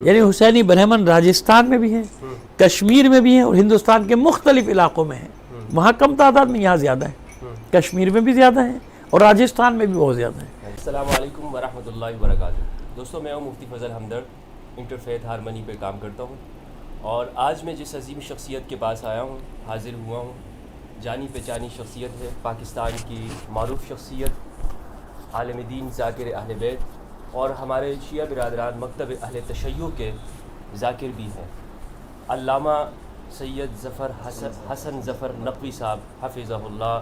یعنی حسینی برہمن راجستھان میں بھی ہیں، کشمیر میں بھی ہیں اور ہندوستان کے مختلف علاقوں میں ہیں۔ وہاں کم تعداد میں، یہاں زیادہ ہیں، کشمیر میں بھی زیادہ ہیں اور راجستھان میں بھی بہت زیادہ ہیں۔ السلام علیکم ورحمۃ اللہ وبرکاتہ۔ دوستوں، میں ہوں مفتی فضل ہمدرد، انٹرفیتھ ہارمنی پہ کام کرتا ہوں، اور آج میں جس عظیم شخصیت کے پاس آیا ہوں، حاضر ہوا ہوں، جانی پہچانی شخصیت ہے، پاکستان کی معروف شخصیت، عالم دین، ذاکر اہل بیت اور ہمارے شیعہ برادران مکتب اہل تشیع کے ذاکر بھی ہیں، علامہ سید ظفر حسن ظفر نقوی صاحب حفظہ اللہ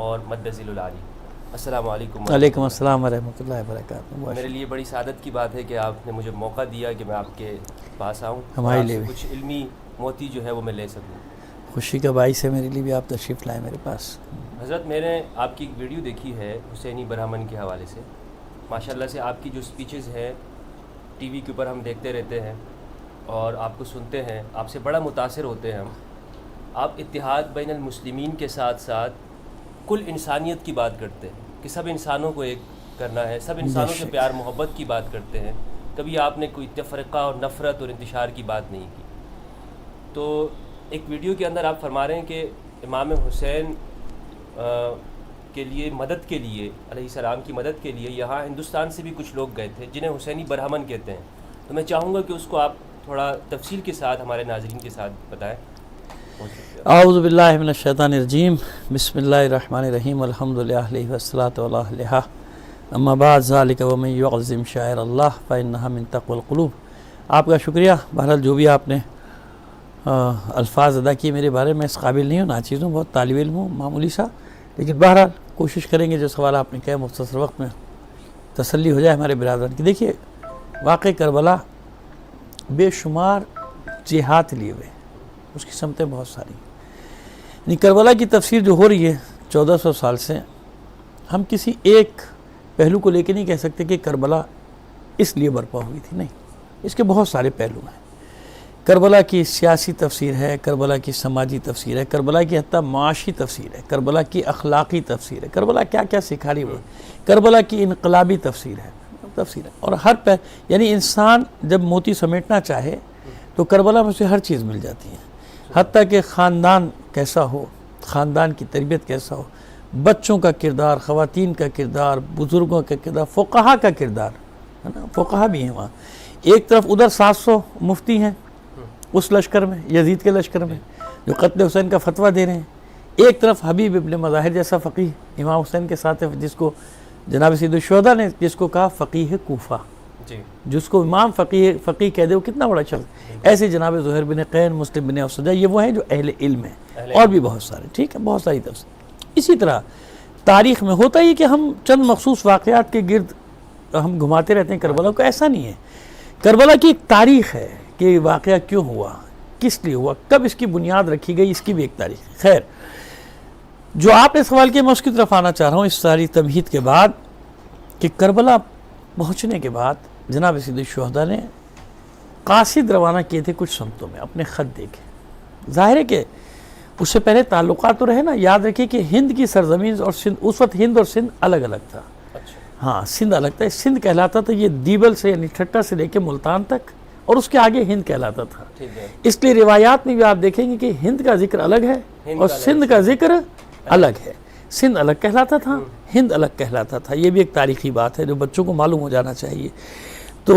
اور مد ذیل العالی۔ السلام علیکم۔ وعلیکم السلام ورحمۃ اللہ وبرکاتہ۔ میرے لیے بڑی سعادت کی بات ہے کہ آپ نے مجھے موقع دیا کہ میں آپ کے پاس آؤں، ہمارے آپ لیے سے بھی کچھ علمی موتی جو ہے وہ میں لے سکوں۔ خوشی کا باعث ہے میرے لیے بھی آپ تشریف لائیں میرے پاس۔ حضرت، میں نے آپ کی ایک ویڈیو دیکھی ہے حسینی برہمن کے حوالے سے۔ ماشاءاللہ سے آپ کی جو سپیچز ہیں ٹی وی کے اوپر ہم دیکھتے رہتے ہیں اور آپ کو سنتے ہیں، آپ سے بڑا متاثر ہوتے ہیں ہم۔ آپ اتحاد بین المسلمین کے ساتھ ساتھ کل انسانیت کی بات کرتے ہیں کہ سب انسانوں کو ایک کرنا ہے، سب انسانوں سے پیار محبت کی بات کرتے ہیں۔ کبھی آپ نے کوئی تفرقہ اور نفرت اور انتشار کی بات نہیں کی۔ تو ایک ویڈیو کے اندر آپ فرما رہے ہیں کہ امام حسین کے لیے مدد کے لیے، علیہ السلام کی مدد کے لیے یہاں ہندوستان سے بھی کچھ لوگ گئے تھے جنہیں حسینی برہمن کہتے ہیں۔ تو میں چاہوں گا کہ اس کو آپ تھوڑا تفصیل کے ساتھ ہمارے ناظرین کے ساتھ بتائیں۔ اعوذ باللہ من الشیطان الرجیم، بسم اللہ الرحمن الرحیم، الحمدللہ علیہ والصلاۃ علیہ، اما بعد، ذالک ومن یعظم شعائر اللہ فانھا من تقوی القلوب۔ آپ کا شکریہ۔ بہرحال جو بھی آپ نے الفاظ ادا کیے میرے بارے میں، اس قابل نہیں ہوں، ناچیز ہوں، بہت طالب علم ہوں، معمولی سا، لیکن بہرحال کوشش کریں گے جو سوال آپ نے کہا مختصر وقت میں تسلی ہو جائے ہمارے برادران کی۔ دیکھیے، واقع کربلا بے شمار جہات لیے ہوئے، اس کی سمتیں بہت ساری ہیں۔ یعنی کربلا کی تفسیر جو ہو رہی ہے 1400 سال سے، ہم کسی ایک پہلو کو لے کے نہیں کہہ سکتے کہ کربلا اس لیے برپا ہوئی تھی، نہیں، اس کے بہت سارے پہلو ہیں۔ کربلا کی سیاسی تفسیر ہے، کربلا کی سماجی تفسیر ہے، کربلا کی حتیٰ معاشی تفسیر ہے، کربلا کی اخلاقی تفسیر ہے، کربلا کیا کیا سکھا رہی ہے، کربلا کی انقلابی تفسیر ہے، اور ہر یعنی انسان جب موتی سمیٹنا چاہے تو کربلا میں سے ہر چیز مل جاتی ہے، حتیٰ کہ خاندان کیسا ہو، خاندان کی تربیت کیسا ہو، بچوں کا کردار، خواتین کا کردار، بزرگوں کا کردار، فقہا کا کردار ہے نا، فقہا بھی ہیں وہاں۔ ایک طرف ادھر 700 مفتی ہیں اس لشکر میں، یزید کے لشکر میں، جو قتل حسین کا فتویٰ دے رہے ہیں، ایک طرف حبیب ابن مظاہر جیسا فقیہ امام حسین کے ساتھ ہے، جس کو جناب سید الشہداء نے جس کو کہا فقیہ کوفہ، جس کو امام فقیہ کہہ دے وہ کتنا بڑا شخص۔ ایسے جناب زہیر بن قین، مسلم بن افسجہ، یہ وہ ہیں جو اہل علم ہیں، اور بھی بہت سارے، ٹھیک ہے، بہت ساری تفسیر۔ اسی طرح تاریخ میں ہوتا ہی کہ ہم چند مخصوص واقعات کے گرد ہم گھماتے رہتے ہیں کربلا کو، ایسا نہیں ہے۔ کربلا کی ایک تاریخ ہے کہ واقعہ کیوں ہوا، کس لیے ہوا، کب اس کی بنیاد رکھی گئی، اس کی بھی ایک تاریخ ہے۔ خیر، جو آپ نے سوال کیا میں اس کی طرف آنا چاہ رہا ہوں اس ساری تمہید کے بعد، کہ کربلا پہنچنے کے بعد جناب سید الشہداء نے قاصد روانہ کیے تھے کچھ سمتوں میں، اپنے خط دے کے۔ ظاہر ہے کہ اس سے پہلے تعلقات تو رہے نا، یاد رکھیے کہ ہند کی سرزمین اور سندھ، اس وقت ہند اور سندھ الگ الگ تھا۔ ہاں، سندھ الگ تھا، سندھ کہلاتا تھا یہ دیبل سے یعنی ٹھٹا سے لے کے ملتان تک، اور اس کے آگے ہند کہلاتا تھا۔ اس لیے روایات میں بھی آپ دیکھیں گے کہ ہند کا ذکر الگ ہے اور سندھ کا ذکر الگ ہے۔ سندھ الگ کہلاتا تھا، ہند الگ کہلاتا تھا، یہ بھی ایک تاریخی بات ہے جو بچوں کو معلوم ہو جانا چاہیے۔ تو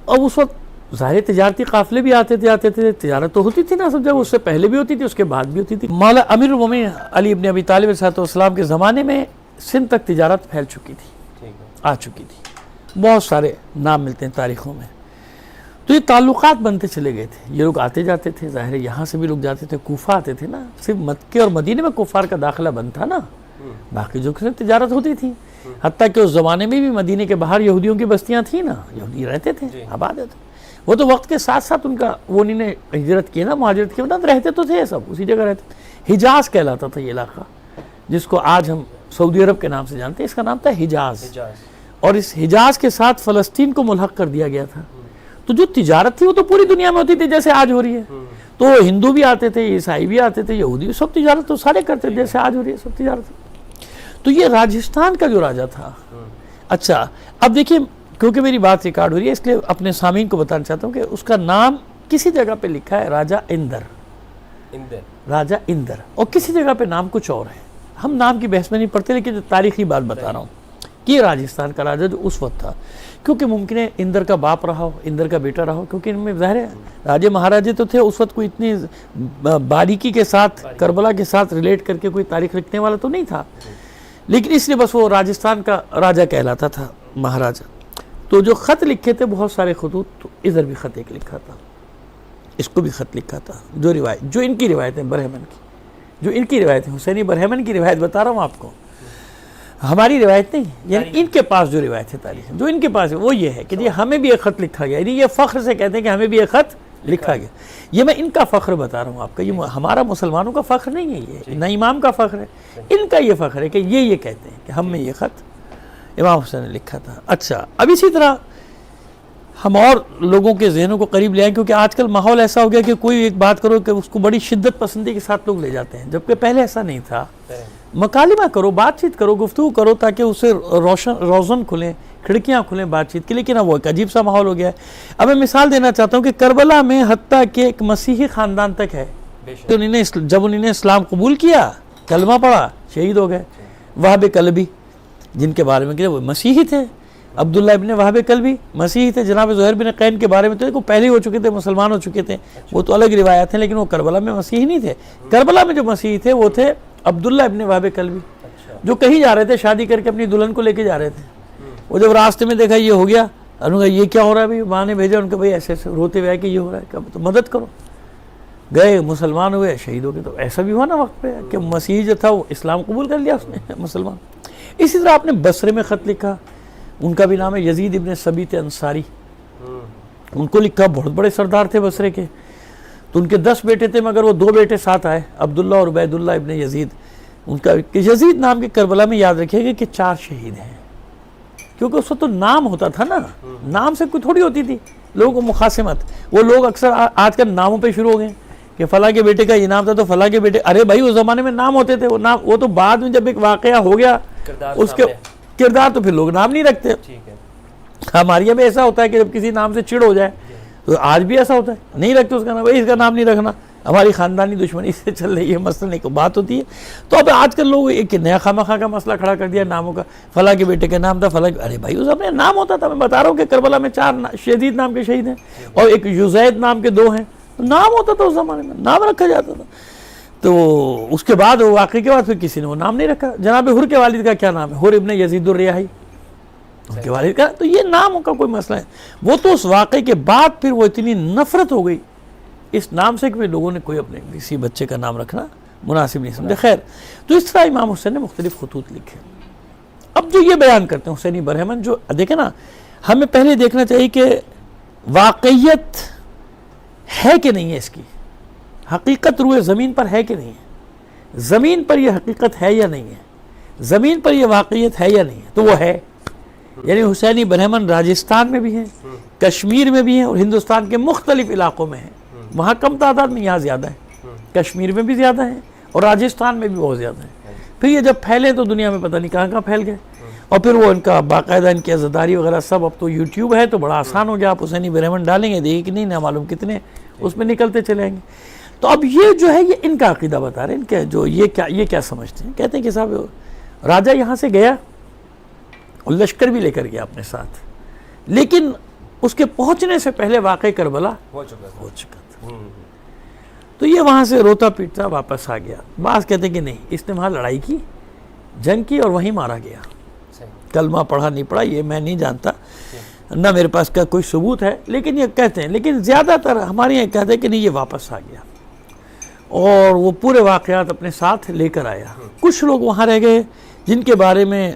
اب اس وقت ظاہر تجارتی قافلے بھی آتے تھے، تجارت تو ہوتی تھی نا، سب جگہ، اس سے پہلے بھی ہوتی تھی، اس کے بعد بھی ہوتی تھی۔ مولا امیر المومنین علی ابن ابی طالب علیہ السلام کے زمانے میں سندھ تک تجارت پھیل چکی تھی، آ چکی تھی، بہت سارے نام ملتے ہیں تاریخوں میں۔ تو یہ تعلقات بنتے چلے گئے تھے، یہ لوگ آتے جاتے تھے، ظاہر ہے یہاں سے بھی لوگ جاتے تھے، کوفہ آتے تھے نا، صرف مکے اور مدینے میں کفار کا داخلہ بند تھا نا، باقی جو تجارت ہوتی تھی، حتیٰ کہ اس زمانے میں بھی مدینے کے باہر یہودیوں کی بستیاں تھیں نا، یہودی رہتے تھے، آباد تھے، وہ تو وقت کے ساتھ ساتھ ان کا وہ انہوں نے ہجرت کی نا، مہاجرت کی، رہتے تو تھے سب اسی جگہ رہتے۔ حجاز کہلاتا تھا یہ علاقہ، جس کو آج ہم سعودی عرب کے نام سے جانتے ہیں، اس کا نام تھا حجاز، اور اس حجاز کے ساتھ فلسطین کو ملحق کر دیا گیا تھا۔ تو جو تجارت تھی وہ تو پوری دنیا میں ہوتی تھی جیسے آج ہو رہی ہے، تو ہندو بھی آتے تھے، عیسائی بھی آتے تھے، یہودی بھی، سب تجارت تو سارے کرتے تھے جیسے آج ہو رہی ہے سب تجارت۔ تو یہ راجستھان کا جو راجہ تھا، اچھا اب دیکھیے کیونکہ میری بات ریکارڈ ہو رہی ہے اس لیے اپنے سامعین کو بتانا چاہتا ہوں کہ اس کا نام کسی جگہ پہ لکھا ہے راجہ اندر، راجہ اندر، اور کسی جگہ پہ نام کچھ اور ہے. ہم نام کی بحث میں نہیں پڑھتے، لیکن جو تاریخی بات بتا رہا ہوں کہ یہ راجستھان کا راجہ جو اس وقت تھا، کیونکہ ممکن ہے اندر کا باپ رہا ہو، اندر کا بیٹا رہا ہو، کیونکہ ان میں ظاہر ہے راجے مہاراجے تو تھے اس وقت، کوئی اتنی باریکی کے ساتھ کربلا کے ساتھ ریلیٹ کر کے کوئی تاریخ لکھنے والا تو نہیں تھا، لیکن اس لیے بس وہ راجستھان کا راجہ کہلاتا تھا، مہاراجہ. تو جو خط لکھے تھے بہت سارے خطوط، تو ادھر بھی خط ایک لکھا تھا، اس کو بھی خط لکھا تھا. جو ان کی روایتیں برہمن کی، جو ان کی روایتیں حسینی برہمن کی روایت بتا رہا ہوں آپ کو، ہماری روایت نہیں، یعنی ان کے پاس جو روایت ہے تاریخ جو ان کے پاس ہے وہ یہ ہے کہ ہمیں بھی ایک خط لکھا گیا، یعنی یہ فخر سے کہتے ہیں کہ ہمیں بھی ایک خط لکھا گیا. یہ میں ان کا فخر بتا رہا ہوں آپ کا، یہ ہمارا مسلمانوں کا فخر نہیں ہے، یہ نہ امام کا فخر ہے، ان کا یہ فخر ہے کہ یہ کہتے ہیں کہ ہم میں یہ خط امام حسین نے لکھا تھا. اچھا، اب اسی طرح ہم اور لوگوں کے ذہنوں کو قریب لے آئیں، کیونکہ آج کل ماحول ایسا ہو گیا کہ کوئی ایک بات کرو کہ اس کو بڑی شدت پسندی کے ساتھ لوگ لے جاتے ہیں، جبکہ پہلے ایسا نہیں تھا. مکالمہ کرو، بات چیت کرو، گفتگو کرو، تاکہ اسے روزن کھلیں، کھڑکیاں کھلیں بات چیت کی. لیکن اب وہ ایک عجیب سا ماحول ہو گیا ہے. اب میں مثال دینا چاہتا ہوں کہ کربلا میں حتیٰ کہ ایک مسیحی خاندان تک ہے، جب انہوں نے اسلام قبول کیا، کلمہ پڑھا، شہید ہو گئے. وہاب کلبی جن کے بارے میں کہ وہ مسیحی تھے، عبداللہ ابن وہاب کلبی مسیحی تھے. جناب زہیر بن قین کے بارے میں تو پہلے ہو چکے تھے، مسلمان ہو چکے تھے، وہ تو الگ روایات ہیں، لیکن وہ کربلا میں مسیحی نہیں تھے. کربلا میں جو مسیحی تھے وہ تھے عبداللہ ابن وہاب کلبی، جو کہیں جا رہے تھے شادی کر کے اپنی دلہن کو لے کے جا رہے تھے. وہ جب راستے میں دیکھا یہ ہو گیا، انہوں نے کہا یہ کیا ہو رہا ہے بھائی؟ ماں نے بھیجا ان کو، بھائی ایسے ایسے روتے ہوئے کہ یہ ہو رہا ہے، تو مدد کرو. گئے، مسلمان ہوئے، شہید ہو گئے. تو ایسا بھی ہوا نا وقت پہ کہ مسیحی جو تھا وہ اسلام قبول کر لیا اس نے، مسلمان. اسی طرح آپ نے بصرے میں خط لکھا، ان کا بھی نام ہے یزید ابن ثبیت انصاری. ان کو لکھا، بہت بڑے سردار تھے بصرے کے. تو ان کے 10 بیٹے تھے، مگر وہ 2 بیٹے ساتھ آئے، عبداللہ اور عبید اللہ ابن یزید. ان کا یزید نام کے کربلا میں یاد رکھیے گا کہ 4 شہید ہیں، کیونکہ اس وقت تو نام ہوتا تھا نا، نام سے کوئی تھوڑی ہوتی تھی لوگوں کو مخاصمت. وہ لوگ اکثر آج کل ناموں پہ شروع ہو گئے کہ فلاں کے بیٹے کا یہ نام تھا تو فلاں کے بیٹے. ارے بھائی اس زمانے میں نام ہوتے تھے، وہ تو بعد میں جب ایک واقعہ ہو گیا اس کے کردار، تو پھر لوگ نام نہیں رکھتے. ہمارے یہاں بھی ایسا ہوتا ہے کہ جب کسی نام سے چڑ ہو جائے، تو آج بھی ایسا ہوتا ہے، نہیں رکھتے اس کا نام، بھائی اس کا نام نہیں رکھنا، ہماری خاندانی دشمنی اس سے چل رہی ہے، مسئلہ نہیں کو بات ہوتی ہے. تو اب آج کل لوگ ایک نیا خامخواہ کا مسئلہ کھڑا کر دیا ناموں کا، فلاں کے بیٹے کا نام تھا فلاں. ارے بھائی اس اپنے نام ہوتا تھا. میں بتا رہا ہوں کہ کربلا میں 4 شدید نام کے شہید ہیں، اور ایک یزید نام کے 2 ہیں. نام ہوتا تھا اس زمانے میں، نام رکھا جاتا تھا. تو اس کے بعد وہ واقعے کے بعد پھر کسی نے وہ نام نہیں رکھا. جناب حر کے والد کا کیا نام ہے؟ حر ابن یزید الریاحی ان کے والد کا. تو یہ ناموں کا کوئی مسئلہ ہے. وہ تو اس واقعے کے بعد پھر وہ اتنی نفرت ہو گئی اس نام سے کہ لوگوں نے کوئی اپنے کسی بچے کا نام رکھنا مناسب نہیں سمجھا. خیر، تو اس طرح امام حسین نے مختلف خطوط لکھے. اب جو یہ بیان کرتے ہیں حسینی برہمن، جو دیکھیں نا، ہمیں پہلے دیکھنا چاہیے کہ واقعیت ہے کہ نہیں ہے، اس کی حقیقت روئے زمین پر ہے کہ نہیں ہے، زمین پر یہ حقیقت ہے یا نہیں ہے، زمین پر یہ واقعیت ہے یا نہیں ہے. تو وہ ہے، یعنی حسینی برہمن راجستھان میں بھی ہیں، کشمیر میں بھی ہیں، اور ہندوستان کے مختلف علاقوں میں ہیں. وہاں کم تعداد میں، یہاں زیادہ ہے. کشمیر میں بھی زیادہ ہیں اور راجستھان میں بھی بہت زیادہ ہیں. پھر یہ جب پھیلے تو دنیا میں پتہ نہیں کہاں کہاں پھیل گئے. اور پھر وہ ان کا باقاعدہ ان کی عزاداری وغیرہ سب، اب تو یوٹیوب ہے تو بڑا آسان ہو گیا، آپ حسینی برہمن ڈالیں گے دیکھیں کہ نہیں نہ معلوم کتنے اس میں نکلتے چلیں گے. تو اب یہ جو ہے یہ ان کا عقیدہ بتا رہے ہیں، ان کے جو یہ کیا سمجھتے ہیں. کہتے ہیں کہ صاحب راجہ یہاں سے گیا اور لشکر بھی لے کر گیا اپنے ساتھ، لیکن اس کے پہنچنے سے پہلے واقع کربلا ہو چکا تھا. تو یہ وہاں سے روتا پیٹتا واپس آ گیا. بعض کہتے ہیں کہ نہیں، اس نے وہاں لڑائی کی، جنگ کی، اور وہیں مارا گیا. کلمہ پڑھا نہیں پڑھا یہ میں نہیں جانتا، نہ میرے پاس کا کوئی ثبوت ہے، لیکن یہ کہتے ہیں. لیکن زیادہ تر ہمارے یہاں کہتے ہیں کہ نہیں، یہ واپس آ گیا اور وہ پورے واقعات اپنے ساتھ لے کر آیا. کچھ لوگ وہاں رہ گئے جن کے بارے میں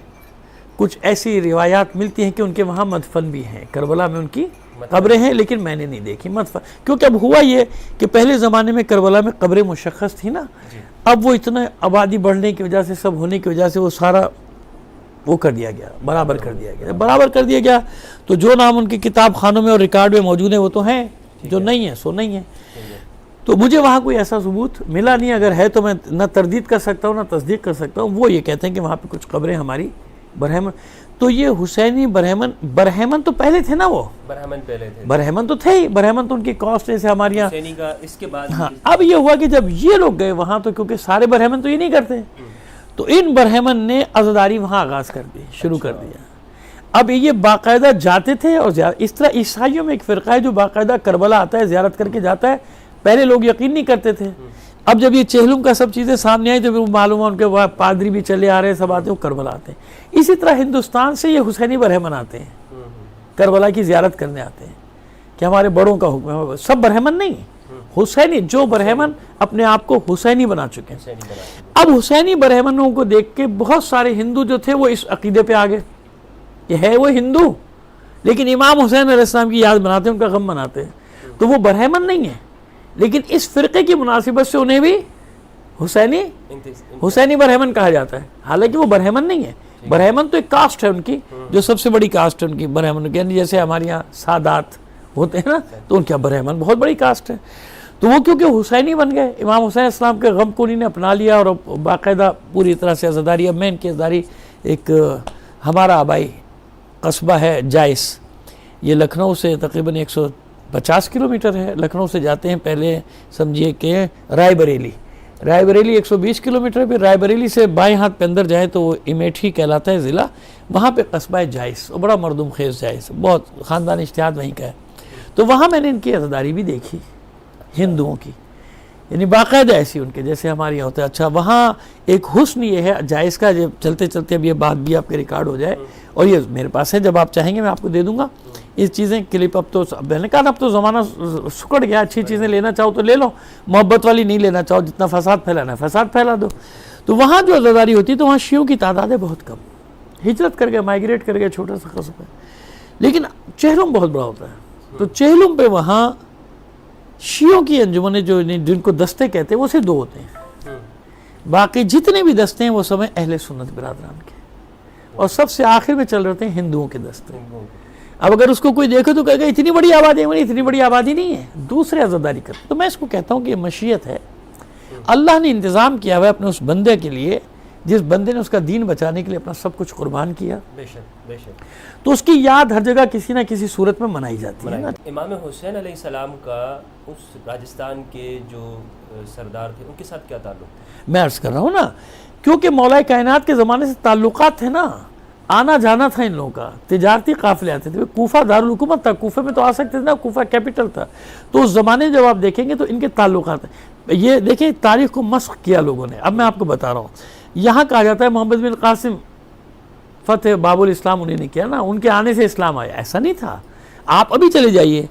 کچھ ایسی روایات ملتی ہیں کہ ان کے وہاں مدفن بھی ہیں، کربلا میں ان کی قبریں ہیں، لیکن میں نے نہیں دیکھی مدفن. کیونکہ اب ہوا یہ کہ پہلے زمانے میں کربلا میں قبریں مشخص تھی نا، اب وہ اتنا آبادی بڑھنے کی وجہ سے، سب ہونے کی وجہ سے وہ سارا وہ کر دیا گیا، برابر کر دیا گیا. تو جو نام ان کی کتاب خانوں میں اور ریکارڈ میں موجود ہیں وہ تو ہیں، جو نہیں ہیں سو نہیں ہیں. تو مجھے وہاں کوئی ایسا ثبوت ملا نہیں. اگر ہے تو میں نہ تردید کر سکتا ہوں نہ تصدیق کر سکتا ہوں. وہ یہ کہتے ہیں کہ وہاں پہ کچھ قبریں ہماری برہمن تو یہ حسینی برہمن تو پہلے تھے نا، وہ برہمن پہلے تھے، برہمن تو تھے ہی، برہمن تو ان کی کاسٹ جیسے ہمارے یہاں حسینی کا اس کے بعد ہاں۔ اب یہ ہوا کہ جب یہ لوگ گئے وہاں تو کیونکہ سارے برہمن تو یہ نہیں کرتے، تو ان برہمن نے عزاداری وہاں آغاز کر دی، شروع کر دیا۔ اب یہ باقاعدہ جاتے تھے، اور اس طرح عیسائیوں میں ایک فرقہ ہے جو باقاعدہ کربلا آتا ہے، زیارت کر کے جاتا ہے۔ پہلے لوگ یقین نہیں کرتے تھے، اب جب یہ چہلم کا سب چیزیں سامنے آئی تو پھر معلوم ہے ان کے وہاں پادری بھی چلے آ رہے ہیں، سب آتے ہیں، وہ کربلا آتے ہیں۔ اسی طرح ہندوستان سے یہ حسینی برہمن آتے ہیں، کربلا کی زیارت کرنے آتے ہیں کہ ہمارے بڑوں کا حکم ہے۔ سب برہمن نہیں، حسینی، جو برہمن اپنے آپ کو حسینی بنا چکے ہیں۔ اب حسینی برہمنوں کو دیکھ کے بہت سارے ہندو جو تھے وہ اس عقیدے پہ آگے، یہ ہے وہ ہندو لیکن امام حسین علیہ السلام کی یاد مناتے ہیں، ان کا غم مناتے ہیں، تو وہ برہمن نہیں ہے، لیکن اس فرقے کی مناسبت سے انہیں بھی حسینی برہمن کہا جاتا ہے، حالانکہ وہ برہمن نہیں ہے۔ برہمن تو ایک کاسٹ ہے ان کی، جو سب سے بڑی کاسٹ ہے ان کی، برہمن کی، جیسے ہمارے یہاں سادات ہوتے ہیں نا، تو ان کا برہمن بہت بڑی کاسٹ ہے۔ تو وہ کیونکہ حسینی بن گئے، امام حسین علیہ السلام کے غم کو انہیں نے اپنا لیا اور باقاعدہ پوری طرح سے عزاداری۔ اب میں ان کی عزاداری، ایک ہمارا آبائی قصبہ ہے جائس، یہ لکھنؤ سے تقریباً 150 کلومیٹر ہے، لکھنؤ سے جاتے ہیں پہلے سمجھیے کہ رائے بریلی 120 کلومیٹر ہے، پھر رائے بریلی سے بائیں ہاتھ پہ اندر جائیں تو وہ امیٹھی کہلاتا ہے ضلع، وہاں پہ قصبہ ہے جائس، وہ بڑا مردم خیز جائس، بہت خاندان اشتہاد وہیں کا ہے۔ تو وہاں میں نے ان کی عزاداری بھی دیکھی ہندوؤں کی، یعنی باقاعدہ ایسی ان کے جیسے ہمارے یہاں ہوتا ہے۔ اچھا، وہاں ایک حسن یہ ہے جائز کا، جب چلتے چلتے اب یہ بات بھی آپ کے ریکارڈ ہو جائے، اور یہ میرے پاس ہے، جب آپ چاہیں گے میں آپ کو دے دوں گا اس چیزیں کلپ۔ اب تو میں نے کہا نا اب تو زمانہ سکڑ گیا، اچھی چیزیں لینا چاہو تو لے لو، محبت والی نہیں لینا چاہو، جتنا فساد پھیلانا ہے فساد پھیلا دو۔ تو وہاں جو عزاداری ہوتی ہے تو وہاں شیعوں کی تعداد ہے بہت کم، ہجرت کر گئے، مائگریٹ کر گئے، چھوٹا سا قصبہ ہے، لیکن چہلم بہت بڑا ہوتا ہے۔ تو چہلم پہ وہاں شیعوں کی انجمنیں جو جن کو دستے کہتے ہیں وہ صرف 2 ہوتے ہیں، باقی جتنے بھی دستے ہیں وہ سب ہیں اہل سنت برادران کے، اور سب سے آخر میں چل رہے ہیں ہندوؤں کے دستے۔ اب اگر اس کو کوئی دیکھے تو کہے گا اتنی بڑی آبادی ہے، اتنی بڑی آبادی نہیں ہے، دوسرے عزاداری کرتے۔ تو میں اس کو کہتا ہوں کہ یہ مشیت ہے، اللہ نے انتظام کیا ہوا ہے اپنے اس بندے کے لیے، جس بندے نے اس کا دین بچانے کے لیے اپنا سب کچھ قربان کیا، بے شک بے شک، تو اس کی یاد ہر جگہ کسی نہ کسی صورت میں منائی جاتی ہے نا۔ امام حسین علیہ السلام کا اس راجستھان کے جو سردار تھے ان کے ساتھ کیا تعلق تھا؟ میں عرض کر رہا ہوں نا، کیونکہ مولا کائنات کے زمانے سے تعلقات تھے نا، آنا جانا تھا ان لوگوں کا، تجارتی قافلے آتے تھے، کوفہ دارالحکومت تھا، کوفے میں تو آ سکتے تھے نا، کوفہ کیپٹل تھا، تو اس زمانے جب آپ دیکھیں گے تو ان کے تعلقات ہیں۔ یہ دیکھیں تاریخ کو مسخ کیا لوگوں نے، اب میں آپ کو بتا رہا ہوں، یہاں کہا جاتا ہے محمد بن قاسم فتح باب الاسلام انہیں نے کیا نا، ان کے آنے سے اسلام آیا، ایسا نہیں تھا۔ آپ ابھی چلے جائیے،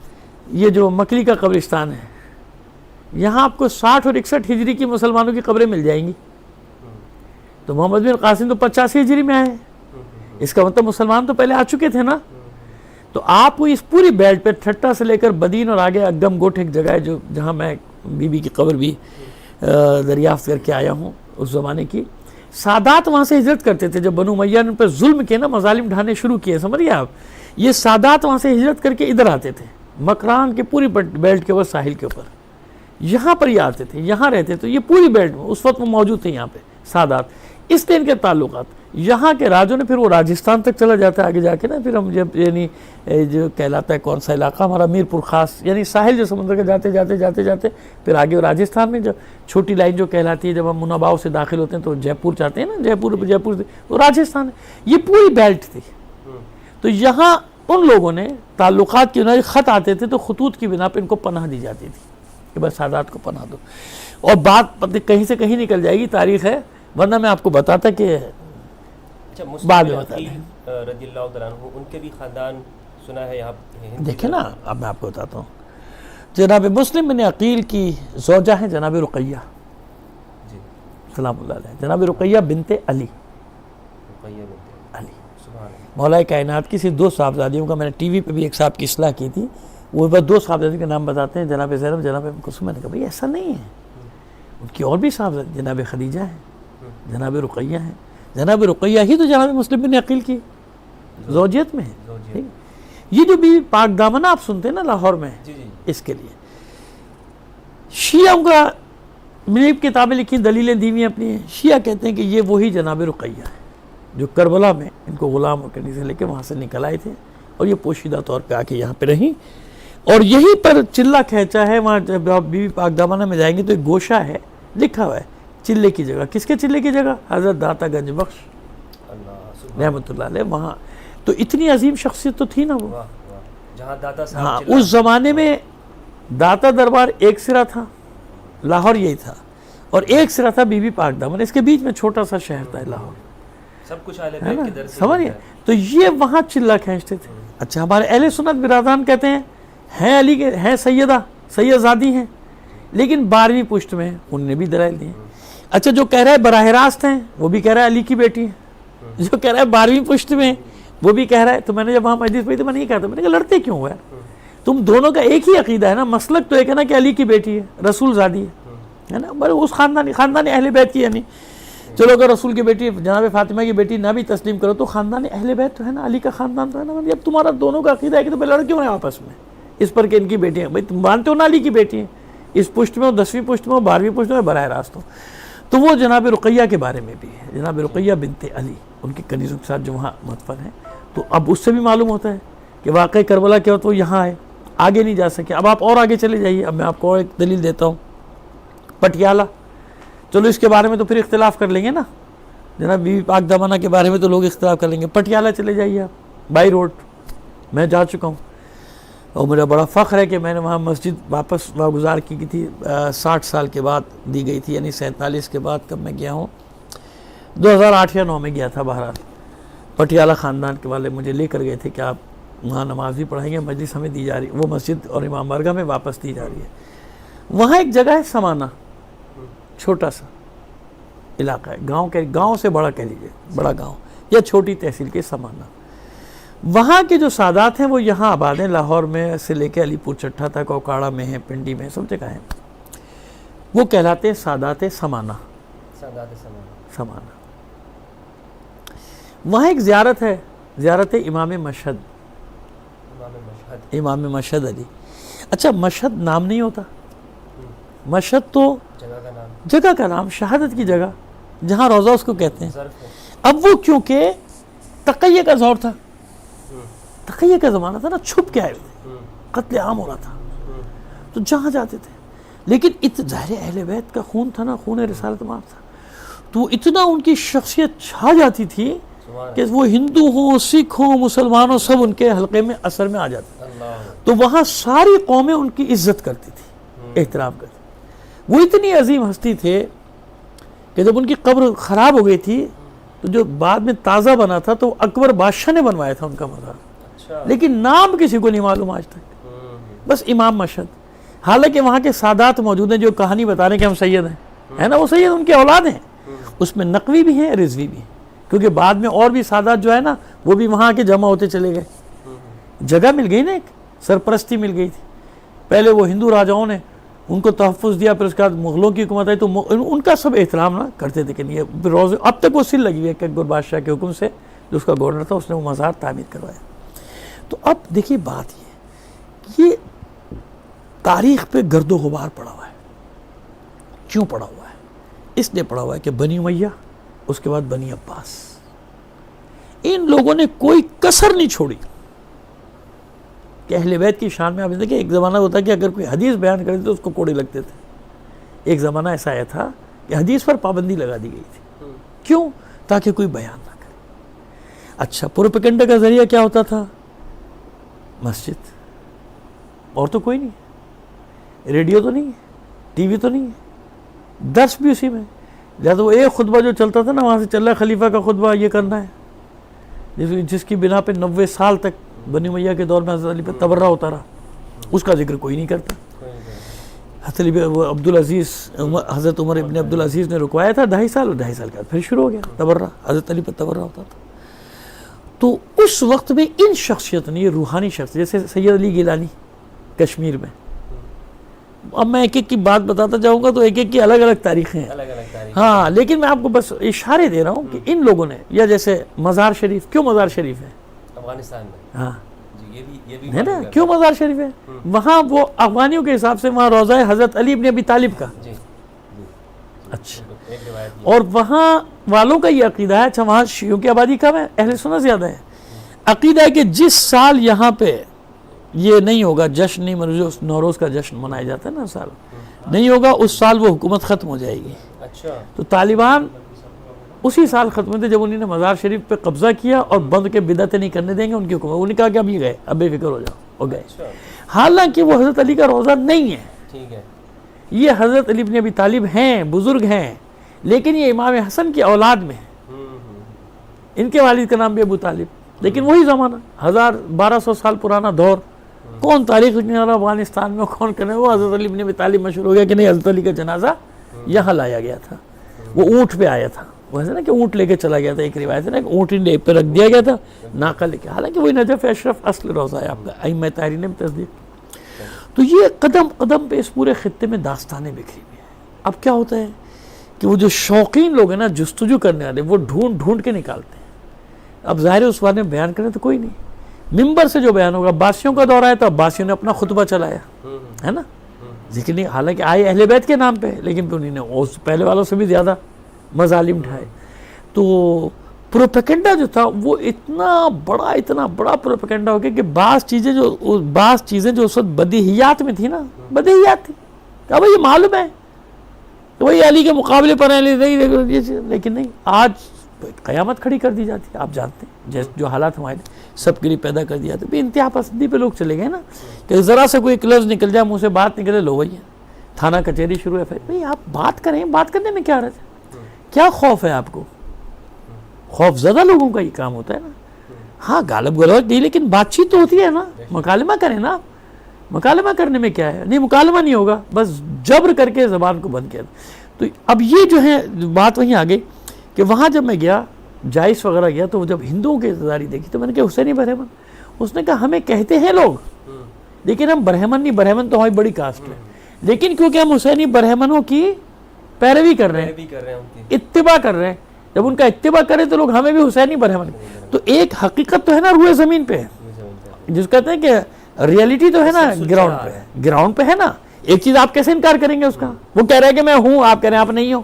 یہ جو مکلی کا قبرستان ہے، یہاں آپ کو 60 اور 61 ہجری کی مسلمانوں کی قبریں مل جائیں گی، تو محمد بن قاسم تو 85 ہجری میں آئے، اس کا مطلب مسلمان تو پہلے آ چکے تھے نا۔ تو آپ کو اس پوری بیلٹ پہ ٹھٹا سے لے کر بدین اور آگے اگم گوٹھ ایک جگہ ہے جہاں میں بی بی کی قبر بھی دریافت کر کے آیا ہوں، اس زمانے کی۔ سادات وہاں سے ہجرت کرتے تھے، جب بنو امیہ نے ان پر ظلم کیا نا، مظالم ڈھانے شروع کیے، سمجھیے آپ، یہ سادات وہاں سے ہجرت کر کے ادھر آتے تھے، مکران کے پوری بیلٹ کے اوپر، ساحل کے اوپر، یہاں پر یہ آتے تھے، یہاں رہتے تھے، یہ پوری بیلٹ میں اس وقت وہ موجود تھے یہاں پہ سادات، اس لیے ان کے تعلقات۔ یہاں کے راجوں نے پھر وہ راجستھان تک چلا جاتا ہے آگے جا کے نا، پھر ہم جب یعنی جو کہلاتا ہے کون سا علاقہ ہمارا، میر پور خاص، یعنی ساحل جو سمندر کے جاتے جاتے جاتے جاتے پھر آگے راجستھان میں جو چھوٹی لائن جو کہلاتی ہے، جب ہم مناباؤ سے داخل ہوتے ہیں تو جے پور جاتے ہیں نا، جے پور وہ راجستھان ہے، یہ پوری بیلٹ تھی۔ تو یہاں ان لوگوں نے تعلقات کی خط آتے تھے تو خطوط کی بنا پہ ان کو پناہ دی جاتی تھی کہ بس سادات کو پناہ دو، اور بات کہیں سے کہیں نکل جائے گی، تاریخ ہے، ورنہ میں آپ کو بتاتا کہ بعد میں بتا دیں۔ رضی اللہ تعالیٰ عنہ، ان کے بھی خاندان سنا ہے یہاں دیکھیں نا، اب میں آپ کو بتاتا ہوں، جناب مسلم بن عقیل کی زوجہ ہیں جناب رقیہ سلام اللہ علیہ، جناب رقیہ بنت علی، مولا کائنات کی صرف 2 صاحبزادیوں کا، میں نے ٹی وی پہ بھی ایک صاحب کی اصلاح کی تھی، وہ بس 2 صاحبزادیوں کے نام بتاتے ہیں، جناب زینب، جناب کلثوم۔ میں نے کہا بھائی ایسا نہیں ہے، ان کی اور بھی صاحبزادی، جناب خدیجہ ہیں، جناب رقیہ ہیں، جناب رقیہ ہی تو جناب مسلم بن عقیل کی زوجیت میں ہے۔ یہ جو بھی پاک دامنہ آپ سنتے ہیں نا لاہور میں، اس کے لیے شیعوں کا میں نے کتابیں لکھی، دلیلیں دیویں اپنی ہیں، شیعہ کہتے ہیں کہ یہ وہی جناب رقیہ ہے جو کربلا میں ان کو غلام کرنے سے لے کے وہاں سے نکل آئے تھے اور یہ پوشیدہ طور پہ آ کے یہاں پہ رہیں اور یہیں پر چلہ کھینچا ہے. وہاں جب آپ بی بی پاک دامنہ میں جائیں گے تو ایک گوشہ ہے لکھا ہوا ہے چلے کی جگہ. کس کے چلے کی جگہ؟ حضرت داتا گنج بخش رحمۃ اللہ علیہ. وہاں تو اتنی عظیم شخصیت تو تھی نا وہ. جہاں داتا ہاں صاحب اس زمانے میں داتا دربار ایک سرا تھا, لاہور یہی تھا, اور ایک سرا تھا بی بی پاک دامن. اس کے بیچ میں چھوٹا سا شہر تھا لاہور, سب کچھ اہل ہے بیت نا, کے در سے سمجھ گئے. تو یہ وہاں چلہ کھینچتے تھے. اچھا ہمارے اہل سنت برادران کہتے ہیں علی کے ہیں سید زادی ہیں, لیکن 12ویں پشت میں ہیں. انہوں نے بھی دلائل دی. اچھا جو کہہ رہا ہے براہ راست ہیں وہ بھی کہہ رہا ہے علی کی بیٹی ہے. جو کہہ رہا ہے 12ویں پشت میں وہ بھی کہہ رہا ہے. تو میں نے جب وہاں مجلس پڑھی تو میں نے یہ کہا تھا, میں نے کہا لڑتے کیوں ہوئے؟ تم دونوں کا ایک ہی عقیدہ ہے نا, مسلک تو ایک ہے نا کہ علی کی بیٹی ہے, رسول زادی ہے نا, بس اس خاندان اہل بیت کی. یعنی چلو اگر رسول کی بیٹی جناب فاطمہ کی بیٹی نہ بھی تسلیم کرو تو خاندان اہل بیت تو ہے نا, علی کا خاندان تو ہے نا. اب تمہارا دونوں کا عقیدہ ہے کہ تو لڑ کیوں ہیں آپس میں اس پر کہ ان کی بیٹی ہیں؟ بھائی تم مانتے ہو نا علی کی بیٹی ہیں, اس پشت میں ہو, 10ویں پشت میں ہو, 12ویں پشت میں براہ راست ہو. تو وہ جناب رقیہ کے بارے میں بھی ہے, جناب رقیہ بنت علی, ان کی کنیزوں کے ساتھ جو وہاں مدفن ہے. تو اب اس سے بھی معلوم ہوتا ہے کہ واقعی کربلا کیا ہوتا ہے, وہ یہاں آئے, آگے نہیں جا سکے. اب آپ اور آگے چلے جائیے. اب میں آپ کو اور ایک دلیل دیتا ہوں, پٹیالہ. چلو اس کے بارے میں تو پھر اختلاف کر لیں گے نا, جناب بی بی پاک دامنہ کے بارے میں تو لوگ اختلاف کر لیں گے. پٹیالہ چلے جائیے آپ, بائی روڈ. میں جا چکا ہوں اور میرا بڑا فخر ہے کہ میں نے وہاں مسجد واپس واگزار کی تھی 60 سال کے بعد دی گئی تھی, یعنی 47 کے بعد. کب میں گیا ہوں 2008 یا 2009 میں گیا تھا. بہرحال پٹیالہ خاندان کے والے مجھے لے کر گئے تھے کہ آپ وہاں نماز بھی پڑھائیں گے, مجلس ہمیں دی جا رہی ہے, وہ مسجد اور امام بارگاہ میں واپس دی جا رہی ہے. وہاں ایک جگہ ہے سمانہ, چھوٹا سا علاقہ ہے, گاؤں سے بڑا کہہ لیجیے, بڑا گاؤں یا چھوٹی تحصیل کے سمانہ. وہاں کے جو سادات ہیں وہ یہاں آباد ہیں, لاہور میں سے لے کے علی پور چٹھا تک, اوکاڑا میں ہیں, پنڈی میں, سب جگہ ہیں. وہ کہلاتے ہیں سادات سمانہ. سمانہ. وہاں ایک زیارت ہے, زیارت امام مشہد. امام مشہد علی. اچھا مشہد نام نہیں ہوتا, مشہد تو جگہ کا نام, شہادت کی جگہ, جہاں روضہ اس کو کہتے ہیں. اب وہ کیونکہ تقیہ کا زور تھا, تقیہ کا زمانہ تھا نا, چھپ کے آئے ہوئے, قتل عام ہو رہا تھا, تو جہاں جاتے تھے. لیکن ظاہر اہل بیت کا خون تھا نا, خون رسالت معاف تھا, تو اتنا ان کی شخصیت چھا جاتی تھی کہ وہ ہندو ہوں, سکھ ہوں, مسلمان ہوں, سب ان کے حلقے میں اثر میں آ جاتے. تو وہاں ساری قومیں ان کی عزت کرتی تھی, احترام کرتی. وہ اتنی عظیم ہستی تھے کہ جب ان کی قبر خراب ہو گئی تھی تو جو بعد میں تازہ بنا تھا تو اکبر بادشاہ نے بنوایا تھا ان کا مزار, لیکن نام کسی کو نہیں معلوم آج تک, بس امام مشہد. حالانکہ وہاں کے سادات موجود ہیں جو کہانی بتا رہے ہیں کہ ہم سید ہیں, ہے نا, وہ سید ان کے اولاد ہیں. اس میں نقوی بھی ہیں, رضوی بھی ہیں, کیونکہ بعد میں اور بھی سادات جو ہے نا وہ بھی وہاں کے جمع ہوتے چلے گئے. جگہ مل گئی نا, ایک سرپرستی مل گئی تھی. پہلے وہ ہندو راجاؤں نے ان کو تحفظ دیا, پھر اس کے بعد مغلوں کی حکومت آئی تو ان کا سب احترام نہ کرتے تھے کہ نہیں روزے. اب تک وہ سل لگی ہوئی ہے کہ اکبر بادشاہ کے حکم سے, جو اس کا گورنر تھا, اس نے وہ مزار تعمیر کروایا. تو اب دیکھیے بات یہ تاریخ پہ گرد و غبار پڑا ہوا ہے. کیوں پڑا ہوا ہے؟ اس لیے پڑا ہوا ہے کہ بنی امیہ, اس کے بعد بنی عباس, ان لوگوں نے کوئی کسر نہیں چھوڑی کہ اہل بیت کی شان میں. آپ دیکھیں ایک زمانہ ہوتا ہے کہ اگر کوئی حدیث بیان کرتے تو اس کو کوڑے لگتے تھے. ایک زمانہ ایسا آیا تھا کہ حدیث پر پابندی لگا دی گئی تھی. کیوں؟ تاکہ کوئی بیان نہ کرے. اچھا پروپیگنڈا کا ذریعہ کیا ہوتا تھا؟ مسجد, اور تو کوئی نہیں, ریڈیو تو نہیں ہے, ٹی وی تو نہیں ہے, درس بھی اسی میں. لہٰذا وہ ایک خطبہ جو چلتا تھا نا, وہاں سے چل رہا ہے خلیفہ کا خطبہ, یہ کرنا ہے, جس کی بنا پہ 90 سال تک بنی امیہ کے دور میں حضرت علی پہ تبرہ ہوتا رہا, اس کا ذکر کوئی نہیں کرتا. حضرت علی وہ عبدالعزیز, حضرت عمر ابن عبدالعزیز نے رکوایا تھا 2.5 سال, اور 2.5 سال کے بعد پھر شروع ہو گیا تبرہ. حضرت علی پہ تبرہ ہوتا تھا. تو اس وقت میں ان شخصیت نے, یہ روحانی شخص جیسے سید علی گیلانی کشمیر میں, اب میں ایک ایک کی بات بتاتا جاؤں گا تو ایک ایک کی الگ الگ تاریخیں ہیں. ہاں لیکن میں آپ کو بس اشارے دے رہا ہوں کہ ان لوگوں نے, یا جیسے مزار شریف, کیوں مزار شریف ہے افغانستان میں, ہاں یہ ہے نا, کیوں مزار شریف ہے وہاں؟ وہ افغانیوں کے حساب سے وہاں روضہ ہے حضرت علی ابن ابی طالب کا. اچھا ایک روایت اور وہاں والوں کا یہ عقیدہ ہے، اچھا وہاں شیعوں کی آبادی کم ہے، اہل سنت زیادہ ہے، عقیدہ ہے کہ جس سال یہاں پہ یہ نہیں ہوگا جشن، نہیں نوروز کا جشن منایا جاتا ہے نا سال، نہیں ہوگا اس سال وہ حکومت ختم ہو جائے گی. اچھا تو طالبان اسی سال ختم تھے جب انہوں نے مزار شریف پہ قبضہ کیا اور بند کے بدعتیں نہیں کرنے دیں گے ان کی حکومت. انہوں نے کہا کہ اب یہ گئے، اب بے فکر ہو جاؤ، ہو گئے. حالانکہ وہ حضرت علی کا روزہ نہیں ہے، ٹھیک ہے. یہ حضرت علی بن ابی طالب ہیں، بزرگ ہیں، لیکن یہ امام حسن کی اولاد میں ہیں. ان کے والد کا نام بھی ابو طالب، لیکن وہی زمانہ 1200 سال پرانا دور. کون تاریخ لکھنے والا افغانستان میں کون کرنے، وہ حضرت علی بن ابی طالب مشہور ہو گیا کہ نہیں حضرت علی کا جنازہ یہاں لایا گیا تھا. وہ اونٹ پہ آیا تھا، وہ ہے نا کہ اونٹ لے کے چلا گیا تھا، ایک روایت ہے نا کہ اونٹ ڈے پہ رکھ دیا گیا تھا ناقہ لے کے. حالانکہ وہی نجف اشرف اصل روزہ ہے آپ کا، ائمہ طاہرین نے تصدیق. تو یہ قدم قدم پہ اس پورے خطے میں داستانیں بکھری ہوئی ہیں. اب کیا ہوتا ہے کہ وہ جو شوقین لوگ ہیں نا، جستجو کرنے والے، وہ ڈھونڈ ڈھونڈ کے نکالتے ہیں. اب ظاہر ہے اس بارے میں بیان کریں تو کوئی نہیں، ممبر سے جو بیان ہوگا. عباسیوں کا دور آیا تو عباسیوں نے اپنا خطبہ چلایا ہے نا، لیکن حالانکہ آئے اہل بیت کے نام پہ، لیکن پھر انہوں نے اس پہلے والوں سے بھی زیادہ مظالم ڈھائے. تو پروپیگنڈا جو تھا وہ اتنا بڑا پروپیگنڈا ہو گیا کہ بعض چیزیں جو اس وقت بدیہیات میں تھی نا، بدیہیات تھی کہ بھائی یہ معلوم ہے کہ بھائی علی کے مقابلے پر ہیں، لیکن نہیں، آج قیامت کھڑی کر دی جاتی ہے. آپ جانتے ہیں جیسے جو حالات ہمارے سب کے لیے پیدا کر دیا تو انتہا پسندی پہ لوگ چلے گئے نا، کہ ذرا سے کوئی ایک لفظ نکل جائے منہ سے، بات نکلے، لو بھائی تھانہ کچہری شروع ہے. پھر بھائی آپ بات کریں، بات کرنے میں کیا رہتا ہے؟ کیا خوف ہے آپ کو؟ خوف زدہ لوگوں کا یہ کام ہوتا ہے نا. ہاں غالب غلط نہیں، لیکن بات چیت تو ہوتی ہے نا، مکالمہ کریں نا. مکالمہ کرنے میں کیا ہے؟ نہیں مکالمہ نہیں ہوگا، بس جبر کر کے زبان کو بند کیا. تو اب یہ جو ہے بات وہیں آ گئی کہ وہاں جب میں گیا جائس وغیرہ گیا تو جب ہندوؤں کی اعتداری دیکھی تو میں نے کہا حسینی برہمن. اس نے کہا ہمیں کہتے ہیں لوگ لیکن ہم برہمن نہیں، برہمن تو ہماری بڑی کاسٹ ہے، لیکن کیونکہ ہم حسینی برہمنوں کی پیروی کر رہے ہیں، اتباع کر رہے ہیں. جب ان کا اتباع کریں تو لوگ ہمیں بھی حسینی برہمن. تو ایک حقیقت تو ہے نا روئے زمین پہ، جس کہتے ہیں کہ ریئلٹی تو ہے نا گراؤنڈ پہ، گراؤنڈ پہ ہے نا. ایک چیز آپ کیسے انکار کریں گے اس کا؟ وہ کہہ رہے ہیں کہ میں ہوں، آپ کہہ رہے ہیں آپ نہیں ہو.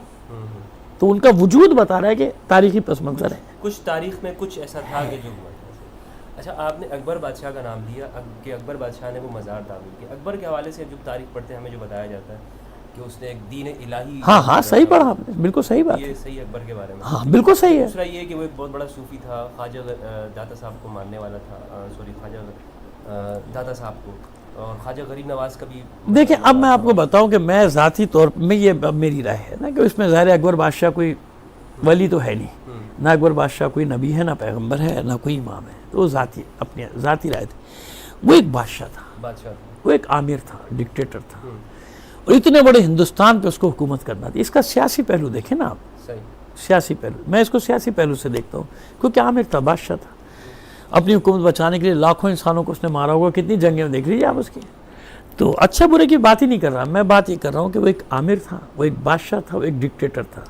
تو ان کا وجود بتا رہا ہے کہ تاریخی پس منظر ہے. کچھ تاریخ میں کچھ ایسا تھا کہ جو ہوا. اچھا آپ نے اکبر بادشاہ کا نام دیا کہ اکبر بادشاہ نے وہ مزار تعمیر کیا. اکبر کے حوالے سے جب تاریخ پڑھتے ہیں ہمیں جو بتایا جاتا ہے کہ اس نے ایک دین الہی. ہاں صحیح پڑھا آپ نے، بالکل صحیح بات. یہ صحیح اکبر کے بارے میں. ہاں بالکل صحیح ہے. دوسرا یہ کہ وہ ایک بہت بڑا صوفی تھا، خواجہ داتا صاحب کو ماننے والا تھا، خواجہ داتا صاحب کو، اور خواجہ غریب نواز کا بھی. دیکھیں اب میں آپ کو بتاؤں کہ میں ذاتی طور پر یہ اب میری رائے ہے نا کہ اس میں ظاہر اکبر بادشاہ کوئی ولی تو ہے نہیں، نہ اکبر بادشاہ کوئی نبی ہے، نہ پیغمبر ہے، نہ کوئی امام ہے. تو وہ اپنی ذاتی رائے تھی. وہ ایک بادشاہ تھا، وہ ایک آمیر تھا، ڈکٹیٹر تھا، اور اتنے بڑے ہندوستان پہ اس کو حکومت کرنا تھی. اس کا سیاسی پہلو دیکھیں نا آپ، سیاسی پہلو، میں اس کو سیاسی پہلو سے دیکھتا ہوں کیونکہ عامر تھا، بادشاہ تھا. اپنی حکومت بچانے کے لیے لاکھوں انسانوں کو اس نے مارا ہوگا، کتنی جنگیں دیکھ لیجیے آپ اس کی. تو اچھا برے کی بات ہی نہیں کر رہا میں، بات یہ کر رہا ہوں کہ وہ ایک عامر تھا، وہ ایک بادشاہ تھا، وہ ایک ڈکٹیٹر تھا.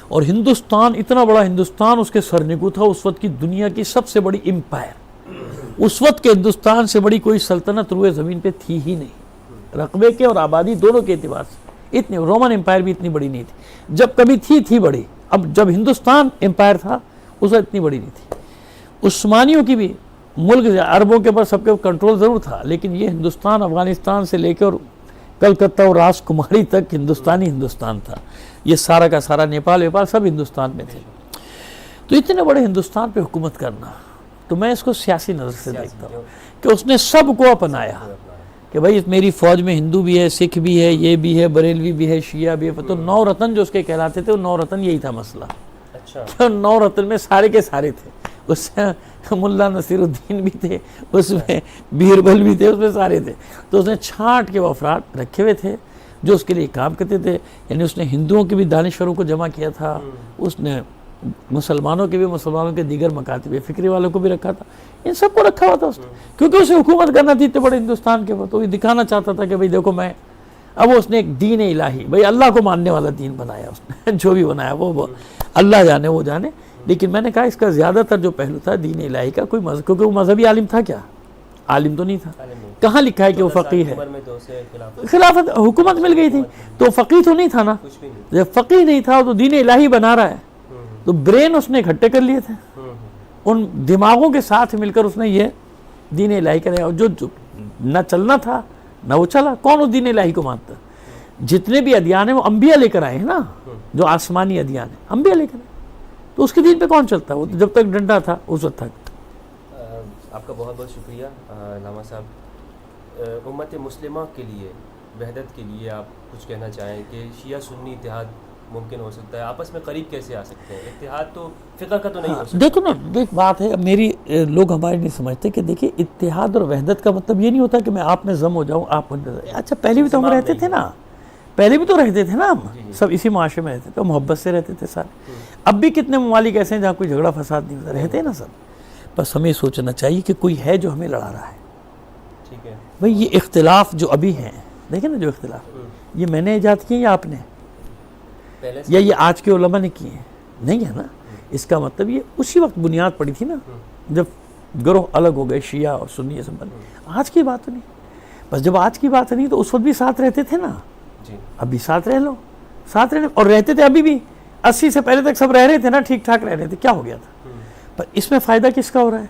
اور ہندوستان، اتنا بڑا ہندوستان اس کے سرنگو تھا. اس وقت کی دنیا کی سب سے بڑی امپائر، اس وقت کے ہندوستان سے بڑی کوئی سلطنت روئے زمین پہ تھی ہی نہیں، رقبے کے اور آبادی دونوں کے اعتبار سے. اتنی رومن امپائر بھی اتنی بڑی نہیں تھی، جب کبھی تھی بڑی. اب جب ہندوستان امپائر تھا اس وقت اتنی بڑی نہیں تھی. عثمانیوں کی بھی ملک عربوں کے اوپر سب کے کنٹرول ضرور تھا، لیکن یہ ہندوستان افغانستان سے لے کے اور کلکتہ اور راس کماری تک ہندوستانی ہندوستان تھا. یہ سارا کا سارا نیپال سب ہندوستان میں تھے. تو اتنے بڑے ہندوستان پہ حکومت کرنا، تو میں اس کو سیاسی نظر سے دیکھتا ہوں کہ اس نے سب کو اپنایا کہ بھائی میری فوج میں ہندو بھی ہے، سکھ بھی ہے، یہ بھی ہے، بریلوی بھی ہے، شیعہ بھی ہے. تو 9 رتن جو اس کے کہلاتے تھے، وہ 9 رتن یہی تھا مسئلہ. 9 رتن میں سارے کے سارے تھے. اس میں ملا نصیر الدین بھی تھے، اس میں بیربل بھی تھے، اس میں سارے تھے. تو اس نے چھانٹ کے وہ افراد رکھے ہوئے تھے جو اس کے لیے کام کرتے تھے. یعنی اس نے ہندوؤں کے بھی دانشوروں کو جمع کیا تھا، اس نے مسلمانوں کے بھی، مسلمانوں کے دیگر مکاتب فکری والوں کو بھی رکھا تھا. ان سب کو رکھا ہوا تھا اس نے، کیونکہ اسے حکومت کرنا تھی اتنے بڑے ہندوستان کے اوپر. تو یہ دکھانا چاہتا تھا کہ بھائی دیکھو میں. اب اس نے ایک دین الہی، بھائی اللہ کو ماننے والا دین بنایا اس نے. جو بھی بنایا وہ اللہ جانے، وہ جانے. لیکن میں نے کہا اس کا زیادہ تر جو پہلو تھا دین الہی کا، کوئی مذہب، کیونکہ وہ مذہبی عالم تھا کیا، عالم تو نہیں تھا. عالم نہیں. کہاں لکھا ہے کہ وہ 14 سال فقیہ کی ہے؟ عمر میں تو اسے خلافت حکومت مل گئی تھی تو فقیہ تو نہیں تھا نا. کچھ بھی نہیں. جب فقیہ نہیں تھا تو دین الہی بنا رہا ہے تو برین اس نے اکٹھے کر لیے تھے. ان دماغوں کے ساتھ مل کر اس نے یہ دین الہی کرے. اور جو نہ چلنا تھا نہ وہ چلا. کون اس دین الہی کو مانتا؟ جتنے بھی ادیان ہیں وہ انبیاء لے کر آئے ہیں نا. جو آسمانی ادیان ہیں انبیاء لے کر آئے. تو اس کے دین پہ کون چلتا؟ وہ جب تک ڈنڈا تھا اس وقت تک. آپ کا بہت بہت شکریہ علامہ صاحب. امت مسلمہ کے لیے وحدت کے لیے آپ کچھ کہنا چاہیں کہ شیعہ سنی اتحاد ممکن ہو سکتا ہے؟ آپس میں قریب کیسے آ سکتے ہیں؟ اتحاد تو فقہ کا تو نہیں ہو سکتا. دیکھو نا ایک بات ہے میری لوگ ہمارے نہیں سمجھتے کہ دیکھیے اتحاد اور وحدت کا مطلب یہ نہیں ہوتا کہ میں آپ میں ضم ہو جاؤں آپ. اچھا پہلے بھی تو ہم رہتے تھے نا. پہلے بھی تو رہتے تھے نا. ہم سب اسی معاشرے میں رہتے تھے محبت سے رہتے تھے سارے. اب بھی کتنے ممالک ایسے ہیں جہاں کوئی جھگڑا فساد نہیں ہوتا. رہتے ہیں نا سب. بس ہمیں سوچنا چاہیے کہ کوئی ہے جو ہمیں لڑا رہا ہے. ٹھیک ہے بھئی یہ اختلاف جو ابھی ہیں دیکھیں نا جو اختلاف یہ میں نے ایجاد کیے یا آپ نے یا یہ آج کے علماء نے کیے ہیں؟ نہیں ہے نا. اس کا مطلب یہ اسی وقت بنیاد پڑی تھی نا جب گروہ الگ ہو گئے شیعہ اور سنی سب بنے. آج کی بات نہیں. بس جب آج کی بات نہیں تو اس وقت بھی ساتھ رہتے تھے نا. اب بھی ساتھ رہ لو. ساتھ رہنے اور رہتے تھے ابھی بھی 80 سے پہلے تک سب رہ رہے تھے نا. ٹھیک ٹھاک رہ رہے تھے. کیا ہو گیا تھا؟ پر اس میں فائدہ کس کا ہو رہا ہے؟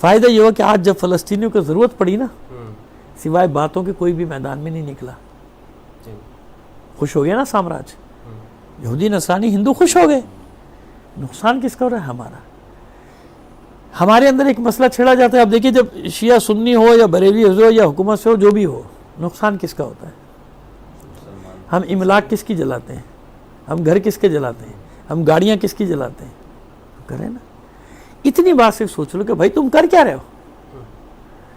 فائدہ یہ ہوا کہ آج جب فلسطینیوں کو ضرورت پڑی نا سوائے باتوں کے کوئی بھی میدان میں نہیں نکلا. خوش ہو گیا نا سامراج. یہودی نصرانی ہندو خوش ہو گئے. نقصان کس کا ہو رہا ہے؟ ہمارا. ہمارے اندر ایک مسئلہ چھڑا جاتا ہے. اب دیکھیے جب شیعہ سنی ہو یا بریلوی ہو یا حکومت سے ہو جو بھی ہو نقصان کس کا ہوتا ہے؟ ہم املاک کس کی جلاتے ہیں؟ ہم گھر کس کے جلاتے ہیں؟ ہم گاڑیاں کس کی جلاتے ہیں؟ کریں نا. اتنی بات صرف سوچ لو کہ بھائی تم کر کیا رہے ہو.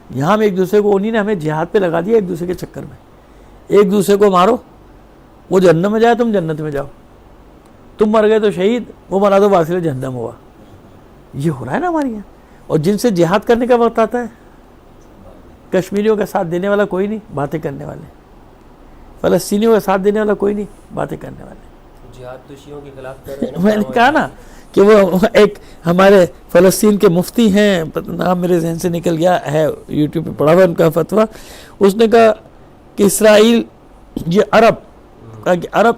یہاں ہم ایک دوسرے کو انہی نے ہمیں جہاد پہ لگا دیا ایک دوسرے کے چکر میں. ایک دوسرے کو مارو وہ جہنم میں جائے تم جنت میں جاؤ. تم مر گئے تو شہید وہ مرا تو واصل جہنم ہوا. یہ ہو رہا ہے نا ہمارے یہاں. اور جن سے جہاد کرنے کا وقت آتا ہے کشمیریوں کا ساتھ دینے والا کوئی نہیں باتیں کرنے والے. فلسطینیوں کا ساتھ دینے والا کوئی نہیں باتیں کرنے والے. جہاد تو شیعوں کے خلاف کر رہے ہیں. میں نے کہا نا کہ وہ ایک ہمارے فلسطین کے مفتی ہیں نام میرے ذہن سے نکل گیا ہے یوٹیوب پہ پڑھا ہوا ان کا فتویٰ. اس نے کہا کہ اسرائیل یہ عرب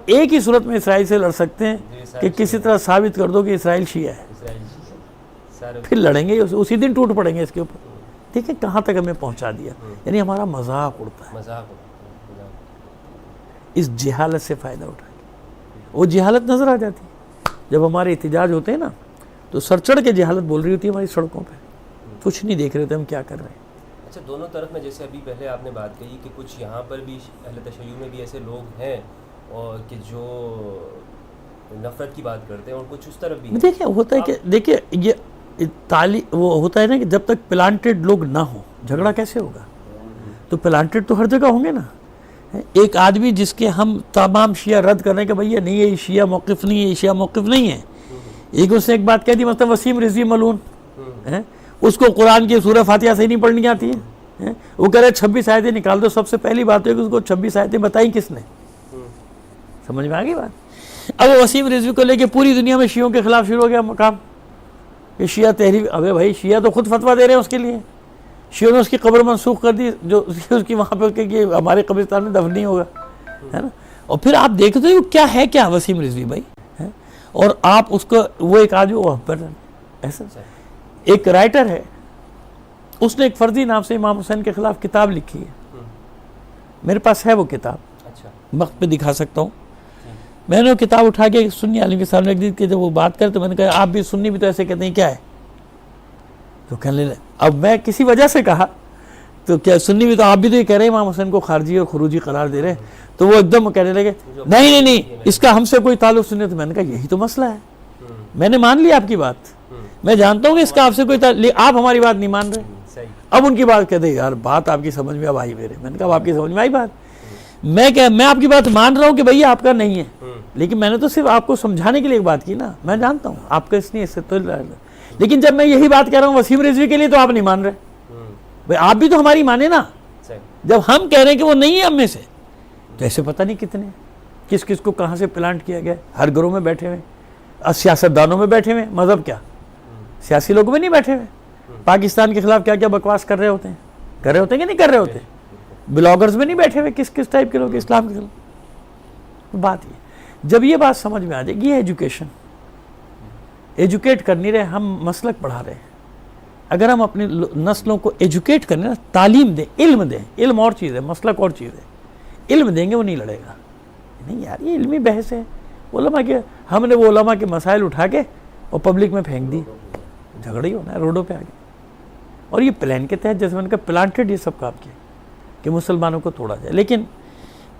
ایک ہی صورت میں اسرائیل سے لڑ سکتے ہیں کہ کسی طرح ثابت کر دو کہ اسرائیل شیعہ ہے. پھر لڑیں گے اسی دن ٹوٹ پڑیں گے اس کے اوپر. ٹھیک ہے کہاں تک ہمیں پہنچا دیا. یعنی ہمارا مذاق اڑتا ہے. اس جہالت سے فائدہ اٹھا کے وہ جہالت نظر آ جاتی. جب ہمارے احتجاج ہوتے ہیں نا تو سر چڑھ کے جہالت بول رہی ہوتی ہے ہماری سڑکوں پہ. کچھ نہیں دیکھ رہے تھے ہم کیا کر رہے ہیں. اچھا دونوں طرف میں جیسے ابھی پہلے آپ نے بات کہی کہ کچھ یہاں پر بھی اہل تشیع میں بھی ایسے لوگ ہیں اور کہ جو نفرت کی بات کرتے ہیں اور کچھ اس طرف بھی. دیکھیں ہوتا ہے کہ دیکھیں یہ وہ ہوتا ہے نا کہ جب تک پلانٹڈ لوگ نہ ہوں جھگڑا کیسے ہوگا. تو پلانٹڈ تو ہر جگہ ہوں گے نا. ایک آدمی جس کے ہم تمام شیعہ رد کرنے کے بھئی یہ نہیں ہے یہ شیعہ موقف نہیں ہے یہ شیعہ موقف نہیں ہے. ایک اس نے ایک بات کہہ دی مثلا وسیم رضوی ملعون اس کو قرآن کی سورہ فاتحہ سے نہیں پڑھنی آتی ہے. وہ کہہ رہے 26 آیتیں نکال دو. سب سے پہلی بات ہے کہ اس کو 26 آیتیں بتائیں کس نے. سمجھ میں آ گئی بات. اب وسیم رضوی کو لے کے پوری دنیا میں شیعوں کے خلاف شروع ہو گیا مقام کہ شیعہ تحریک. ابے بھائی شیعہ تو خود فتویٰ دے رہے ہیں اس کے لیے. شیعوں نے اس کی قبر منسوخ کر دی جو اس کی وہاں پہ کہ ہمارے قبرستان میں دفن نہیں ہوگا ہے نا. اور پھر آپ دیکھتے ہو کیا ہے کیا وسیم رضوی بھائی. اور آپ اس کو وہ ایک آدمی ایسا ایک رائٹر ہے اس نے ایک فرضی نام سے امام حسین کے خلاف کتاب لکھی ہے. میرے پاس ہے وہ کتاب. وقت پہ دکھا سکتا ہوں. میں نے وہ کتاب اٹھا کے سنی عالم کے سامنے رکھ دی کہ جب وہ بات کرے تو میں نے کہا آپ بھی سنی بھی تو ایسے کہتے ہیں کیا ہے. تو کہنے لگے اب میں کسی وجہ سے کہا تو کیا سنی بھی تو آپ بھی تو یہ کہہ رہے ہیں امام حسین کو خارجی اور خروجی قرار دے رہے ہیں. تو وہ ایک دم کہنے لگے نہیں اس کا ہم سے کوئی تعلق نہیں. تو میں نے کہا یہی تو مسئلہ ہے. میں نے مان لی آپ کی بات. میں جانتا ہوں کہ اس کا آپ سے کوئی تعلق آپ ہماری بات نہیں مان رہے. اب ان کی بات کہتے ہیں یار بات آپ کی سمجھ میں اب آئی میرے. میں نے کہا آپ کی سمجھ میں آئی بات. میں آپ کی بات مان رہا ہوں کہ بھئی آپ کا نہیں ہے لیکن میں نے تو صرف آپ کو سمجھانے کے لیے ایک بات کی نا. میں جانتا ہوں آپ کا اس نہیں اس سے تو لیکن جب میں یہی بات کہہ رہا ہوں وسیم رضوی کے لیے تو آپ نہیں مان رہے. بھئی آپ بھی تو ہماری مانے نا. جب ہم کہہ رہے ہیں کہ وہ نہیں ہے ہم میں سے تو ایسے پتہ نہیں کتنے کس کس کو کہاں سے پلانٹ کیا گیا. ہر گھروں میں بیٹھے ہوئے سیاست دانوں میں بیٹھے ہوئے. مذہب کیا سیاسی لوگوں میں نہیں بیٹھے ہوئے. پاکستان کے خلاف کیا کیا بکواس کر رہے ہوتے ہیں. کر رہے ہوتے ہیں کہ نہیں کر رہے ہوتے؟ بلاگرز میں نہیں بیٹھے ہوئے کس کس ٹائپ کے لوگ اسلام کے خلاف؟ بات یہ جب یہ بات سمجھ میں آ جائے گی، یہ ایجوکیشن، ایجوکیٹ کر نہیں رہے ہم، مسلک پڑھا رہے ہیں۔ اگر ہم اپنی نسلوں کو ایجوکیٹ کرنے، تعلیم دیں، علم دیں، علم اور چیز ہے، مسلک اور چیز ہے، علم دیں گے وہ نہیں لڑے گا۔ نہیں یار یہ علمی بحث ہے، علماء کے، ہم نے وہ علماء کے مسائل اٹھا کے اور پبلک میں پھینک دی، جھگڑا ہی ہونا ہے روڈوں پہ آگے۔ اور یہ پلان کے تحت، جیسے میں نے کہا پلانٹڈ یہ سب کام کیا کہ مسلمانوں کو توڑا جائے۔ لیکن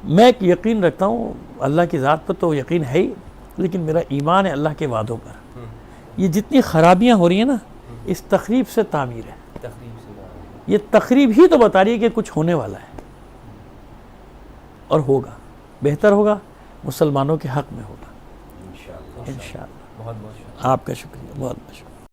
میں ایک یقین رکھتا ہوں اللہ کی ذات پر، تو یقین ہے ہی، لیکن میرا ایمان ہے اللہ کے وعدوں پر۔ یہ جتنی خرابیاں ہو رہی ہیں نا، اس تخریب سے تعمیر ہے۔ یہ تخریب ہی تو بتا رہی ہے کہ کچھ ہونے والا ہے اور ہوگا، بہتر ہوگا، مسلمانوں کے حق میں ہوگا انشاءاللہ۔ بہت بہت شکریہ۔ آپ کا شکریہ، بہت بہت شکریہ۔